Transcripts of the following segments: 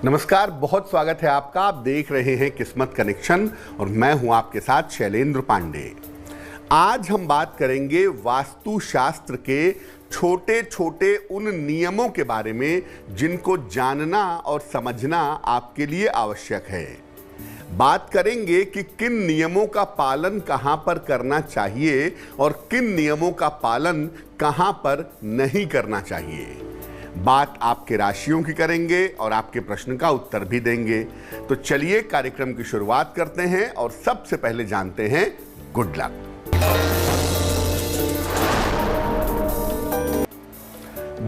नमस्कार, बहुत स्वागत है आपका। आप देख रहे हैं किस्मत कनेक्शन और मैं हूं आपके साथ शैलेंद्र पांडे। आज हम बात करेंगे वास्तुशास्त्र के छोटे छोटे उन नियमों के बारे में जिनको जानना और समझना आपके लिए आवश्यक है। बात करेंगे कि किन नियमों का पालन कहां पर करना चाहिए और किन नियमों का पालन कहां पर नहीं करना चाहिए। बात आपके राशियों की करेंगे और आपके प्रश्न का उत्तर भी देंगे। तो चलिए कार्यक्रम की शुरुआत करते हैं और सबसे पहले जानते हैं गुड लक।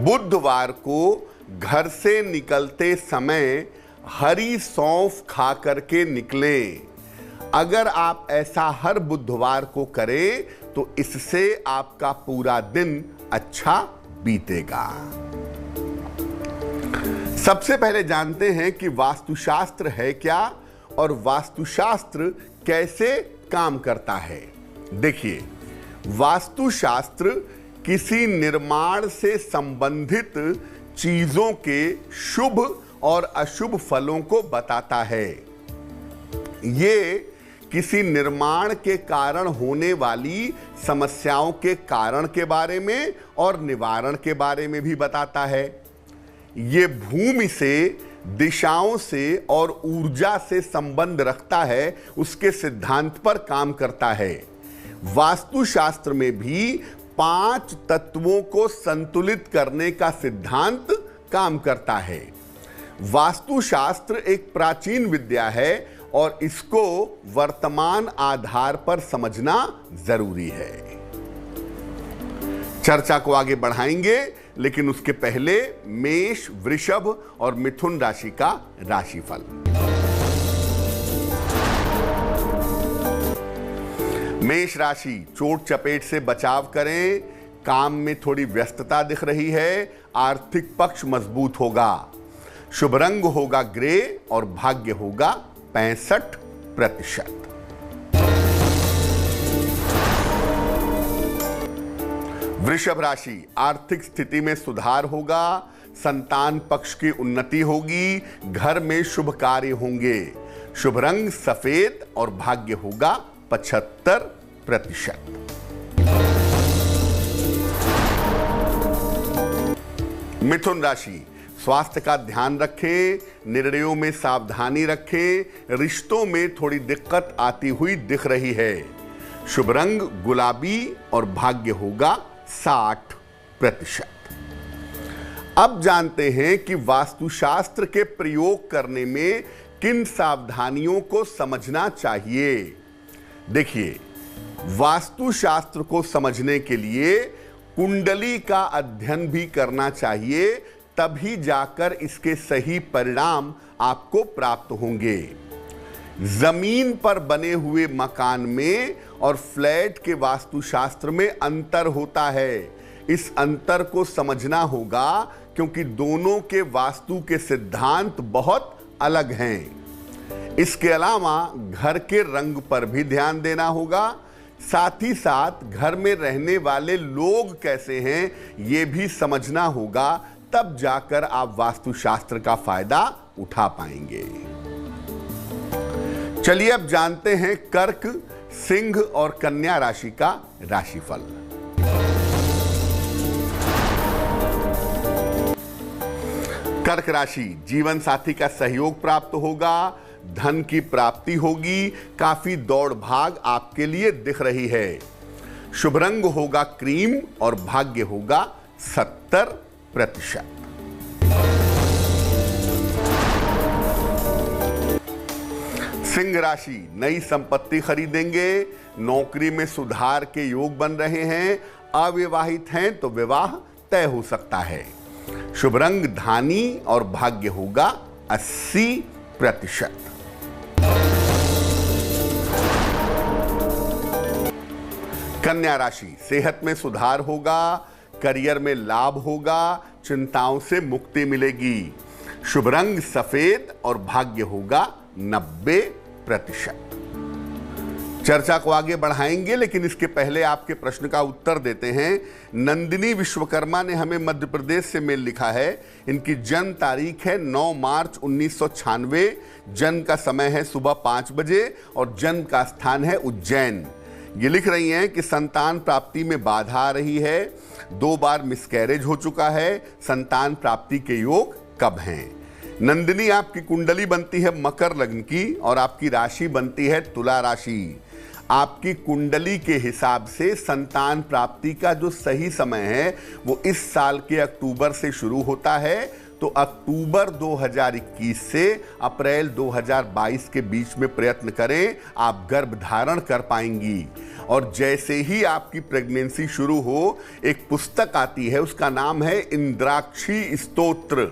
बुधवार को घर से निकलते समय हरी सौंफ खा करके निकलें। अगर आप ऐसा हर बुधवार को करें तो इससे आपका पूरा दिन अच्छा बीतेगा। सबसे पहले जानते हैं कि वास्तुशास्त्र है क्या और वास्तुशास्त्र कैसे काम करता है। देखिए, वास्तुशास्त्र किसी निर्माण से संबंधित चीजों के शुभ और अशुभ फलों को बताता है। ये किसी निर्माण के कारण होने वाली समस्याओं के कारण के बारे में और निवारण के बारे में भी बताता है। ये भूमि से, दिशाओं से और ऊर्जा से संबंध रखता है, उसके सिद्धांत पर काम करता है। वास्तुशास्त्र में भी 5 तत्वों को संतुलित करने का सिद्धांत काम करता है। वास्तुशास्त्र एक प्राचीन विद्या है और इसको वर्तमान आधार पर समझना जरूरी है। चर्चा को आगे बढ़ाएंगे, लेकिन उसके पहले मेष, वृषभ और मिथुन राशि का राशिफल। मेष राशि, चोट चपेट से बचाव करें। काम में थोड़ी व्यस्तता दिख रही है। आर्थिक पक्ष मजबूत होगा। शुभ रंग होगा ग्रे और भाग्य होगा 65%। वृषभ राशि, आर्थिक स्थिति में सुधार होगा। संतान पक्ष की उन्नति होगी। घर में शुभ कार्य होंगे। शुभ रंग सफेद और भाग्य होगा 75%। मिथुन राशि, स्वास्थ्य का ध्यान रखें। निर्णयों में सावधानी रखें। रिश्तों में थोड़ी दिक्कत आती हुई दिख रही है। शुभ रंग गुलाबी और भाग्य होगा 60%। अब जानते हैं कि वास्तुशास्त्र के प्रयोग करने में किन सावधानियों को समझना चाहिए। देखिए, वास्तुशास्त्र को समझने के लिए कुंडली का अध्ययन भी करना चाहिए, तभी जाकर इसके सही परिणाम आपको प्राप्त होंगे। जमीन पर बने हुए मकान में और फ्लैट के वास्तुशास्त्र में अंतर होता है। इस अंतर को समझना होगा क्योंकि दोनों के वास्तु के सिद्धांत बहुत अलग हैं। इसके अलावा घर के रंग पर भी ध्यान देना होगा। साथ ही साथ घर में रहने वाले लोग कैसे हैं ये भी समझना होगा, तब जाकर आप वास्तुशास्त्र का फायदा उठा पाएंगे। चलिए अब जानते हैं कर्क, सिंह और कन्या राशि का राशिफल। कर्क राशि, जीवन साथी का सहयोग प्राप्त होगा। धन की प्राप्ति होगी। काफी दौड़ भाग आपके लिए दिख रही है। शुभ रंग होगा क्रीम और भाग्य होगा 70%। सिंह राशि, नई संपत्ति खरीदेंगे। नौकरी में सुधार के योग बन रहे हैं। अविवाहित हैं तो विवाह तय हो सकता है। शुभ रंग धानी और भाग्य होगा 80%। कन्या राशि, सेहत में सुधार होगा। करियर में लाभ होगा। चिंताओं से मुक्ति मिलेगी। शुभ रंग सफेद और भाग्य होगा 90%। चर्चा को आगे बढ़ाएंगे, लेकिन इसके पहले आपके प्रश्न का उत्तर देते हैं। नंदिनी विश्वकर्मा ने हमें मध्य प्रदेश से मेल लिखा है। इनकी जन्म तारीख है 9 मार्च 1996। जन्म का समय है सुबह 5 बजे और जन्म का स्थान है उज्जैन। ये लिख रही हैं कि संतान प्राप्ति में बाधा आ रही है, 2 बार मिसकैरेज हो चुका है, संतान प्राप्ति के योग कब हैं। नंदिनी, आपकी कुंडली बनती है मकर लग्न की और आपकी राशि बनती है तुला राशि। आपकी कुंडली के हिसाब से संतान प्राप्ति का जो सही समय है वो इस साल के अक्टूबर से शुरू होता है। तो अक्टूबर 2021 से अप्रैल 2022 के बीच में प्रयत्न करें, आप गर्भ धारण कर पाएंगी। और जैसे ही आपकी प्रेगनेंसी शुरू हो, एक पुस्तक आती है, उसका नाम है इंद्राक्षी स्तोत्र।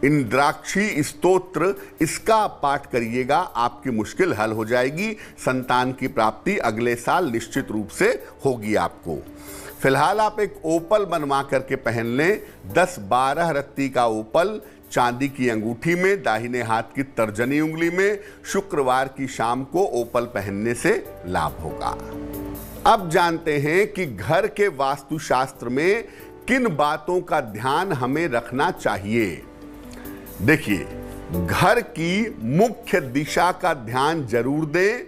इंद्राक्षी स्तोत्र, इसका आप पाठ करिएगा, आपकी मुश्किल हल हो जाएगी। संतान की प्राप्ति अगले साल निश्चित रूप से होगी आपको। फिलहाल आप एक ओपल बनवा करके पहन लें, 10-12 रत्ती का ओपल, चांदी की अंगूठी में, दाहिने हाथ की तर्जनी उंगली में। शुक्रवार की शाम को ओपल पहनने से लाभ होगा। अब जानते हैं कि घर के वास्तुशास्त्र में किन बातों का ध्यान हमें रखना चाहिए। देखिए, घर की मुख्य दिशा का ध्यान जरूर दें,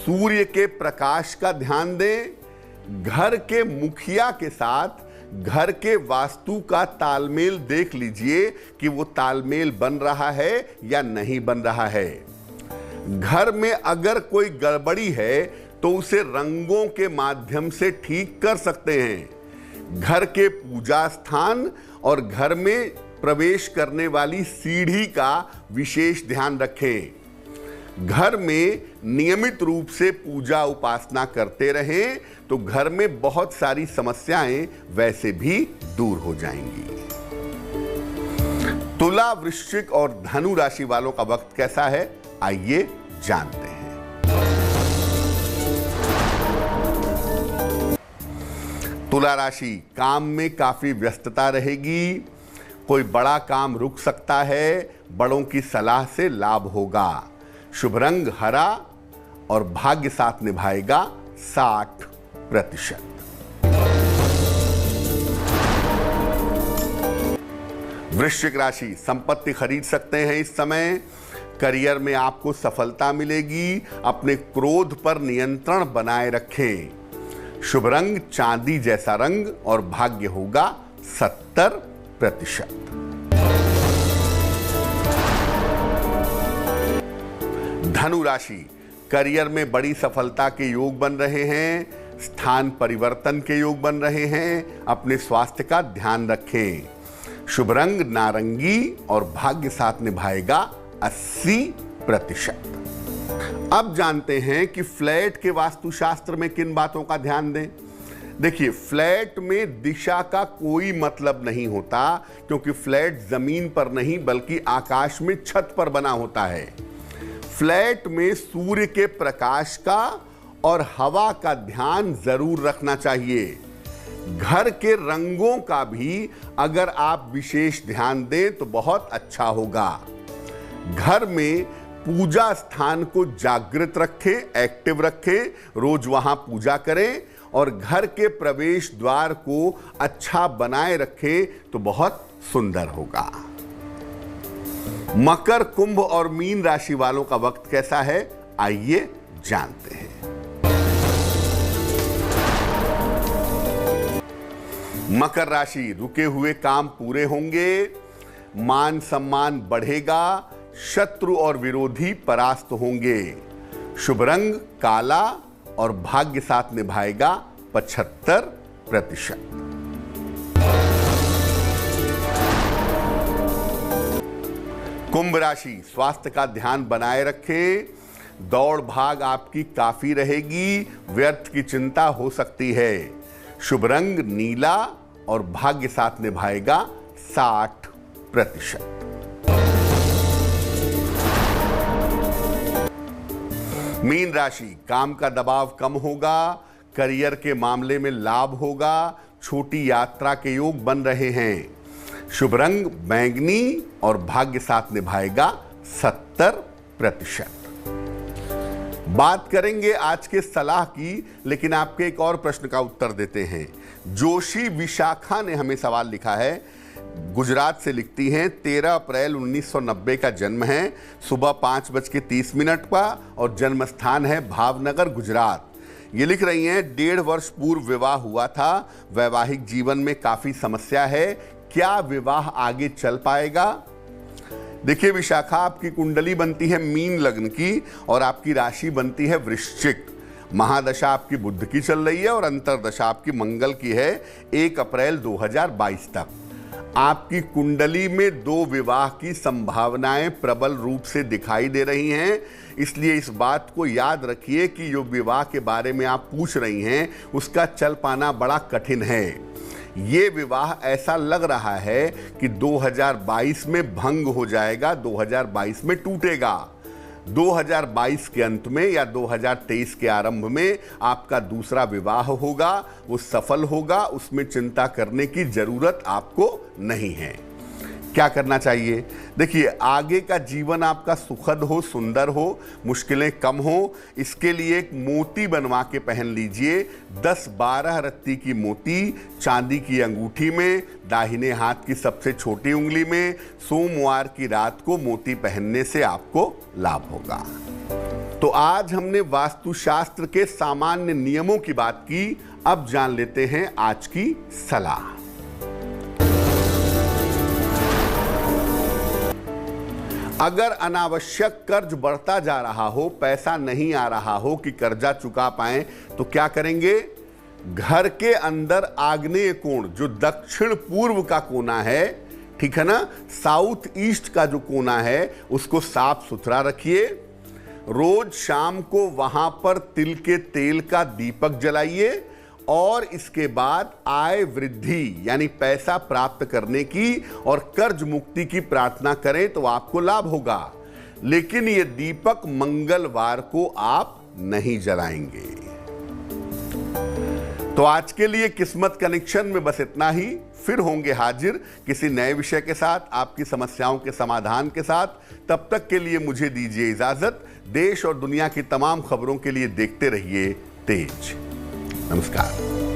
सूर्य के प्रकाश का ध्यान दें, घर के मुखिया के साथ घर के वास्तु का तालमेल देख लीजिए कि वो तालमेल बन रहा है या नहीं बन रहा है। घर में अगर कोई गड़बड़ी है तो उसे रंगों के माध्यम से ठीक कर सकते हैं। घर के पूजा स्थान और घर में प्रवेश करने वाली सीढ़ी का विशेष ध्यान रखें। घर में नियमित रूप से पूजा उपासना करते रहें तो घर में बहुत सारी समस्याएं वैसे भी दूर हो जाएंगी। तुला, वृश्चिक और धनु राशि वालों का वक्त कैसा है, आइए जानते हैं। तुला राशि, काम में काफी व्यस्तता रहेगी, कोई बड़ा काम रुक सकता है, बड़ों की सलाह से लाभ होगा। शुभ रंग हरा और भाग्य साथ निभाएगा 60%। वृश्चिक राशि, संपत्ति खरीद सकते हैं इस समय। करियर में आपको सफलता मिलेगी, अपने क्रोध पर नियंत्रण बनाए रखें। शुभ रंग चांदी जैसा रंग और भाग्य होगा 70%। धनु राशि, करियर में बड़ी सफलता के योग बन रहे हैं, स्थान परिवर्तन के योग बन रहे हैं। अपने स्वास्थ्य का ध्यान रखें। शुभ रंग नारंगी और भाग्य साथ निभाएगा 80%। अब जानते हैं कि फ्लैट के वास्तुशास्त्र में किन बातों का ध्यान दें। देखिए, फ्लैट में दिशा का कोई मतलब नहीं होता, क्योंकि फ्लैट जमीन पर नहीं बल्कि आकाश में छत पर बना होता है। फ्लैट में सूर्य के प्रकाश का और हवा का ध्यान जरूर रखना चाहिए। घर के रंगों का भी अगर आप विशेष ध्यान दें तो बहुत अच्छा होगा। घर में पूजा स्थान को जागृत रखें, एक्टिव रखें, रोज वहां पूजा करें और घर के प्रवेश द्वार को अच्छा बनाए रखें तो बहुत सुंदर होगा। मकर, कुंभ और मीन राशि वालों का वक्त कैसा है, आइए जानते हैं। मकर राशि, रुके हुए काम पूरे होंगे, मान सम्मान बढ़ेगा, शत्रु और विरोधी परास्त होंगे। शुभ रंग काला और भाग्य साथ निभाएगा 75%। कुंभ राशि, स्वास्थ्य का ध्यान बनाए रखें, दौड़ भाग आपकी काफी रहेगी, व्यर्थ की चिंता हो सकती है। शुभ रंग नीला और भाग्य साथ निभाएगा 60%। मीन राशि, काम का दबाव कम होगा, करियर के मामले में लाभ होगा, छोटी यात्रा के योग बन रहे हैं। शुभ रंग बैंगनी और भाग्य साथ निभाएगा 70%। बात करेंगे आज के सलाह की, लेकिन आपके एक और प्रश्न का उत्तर देते हैं। जोशी विशाखा ने हमें सवाल लिखा है, गुजरात से लिखती हैं, 13 अप्रैल 1990 का जन्म है, सुबह 5:30 का और जन्म स्थान है भावनगर, गुजरात। ये लिख रही हैं 1.5 वर्ष पूर्व विवाह हुआ था, वैवाहिक जीवन में काफी समस्या है, क्या विवाह आगे चल पाएगा? देखिए विशाखा, आपकी कुंडली बनती है मीन लग्न की और आपकी राशि बनती है वृश्चिक। महादशा आपकी बुध की चल रही है और अंतरदशा आपकी मंगल की है 1 अप्रैल 2022 तक। आपकी कुंडली में 2 विवाह की संभावनाएं प्रबल रूप से दिखाई दे रही हैं, इसलिए इस बात को याद रखिए कि जो विवाह के बारे में आप पूछ रही हैं उसका चल पाना बड़ा कठिन है। ये विवाह ऐसा लग रहा है कि 2022 में भंग हो जाएगा, 2022 में टूटेगा। 2022 के अंत में या 2023 के आरंभ में आपका दूसरा विवाह होगा, वो सफल होगा, उसमें चिंता करने की जरूरत आपको नहीं है। क्या करना चाहिए? देखिए, आगे का जीवन आपका सुखद हो, सुंदर हो, मुश्किलें कम हो, इसके लिए एक मोती बनवा के पहन लीजिए। 10-12 रत्ती की मोती चांदी की अंगूठी में, दाहिने हाथ की सबसे छोटी उंगली में, सोमवार की रात को मोती पहनने से आपको लाभ होगा। तो आज हमने वास्तुशास्त्र के सामान्य नियमों की बात की, अब जान लेते हैं आज की सलाह। अगर अनावश्यक कर्ज बढ़ता जा रहा हो, पैसा नहीं आ रहा हो कि कर्जा चुका पाएं, तो क्या करेंगे? घर के अंदर आग्नेय कोण, जो दक्षिण पूर्व का कोना है, ठीक है ना, साउथ ईस्ट का जो कोना है, उसको साफ सुथरा रखिए। रोज शाम को वहां पर तिल के तेल का दीपक जलाइए और इसके बाद आय वृद्धि यानी पैसा प्राप्त करने की और कर्ज मुक्ति की प्रार्थना करें तो आपको लाभ होगा। लेकिन ये दीपक मंगलवार को आप नहीं जलाएंगे। तो आज के लिए किस्मत कनेक्शन में बस इतना ही। फिर होंगे हाजिर किसी नए विषय के साथ, आपकी समस्याओं के समाधान के साथ। तब तक के लिए मुझे दीजिए इजाजत। देश और दुनिया की तमाम खबरों के लिए देखते रहिए तेज। नमस्कार।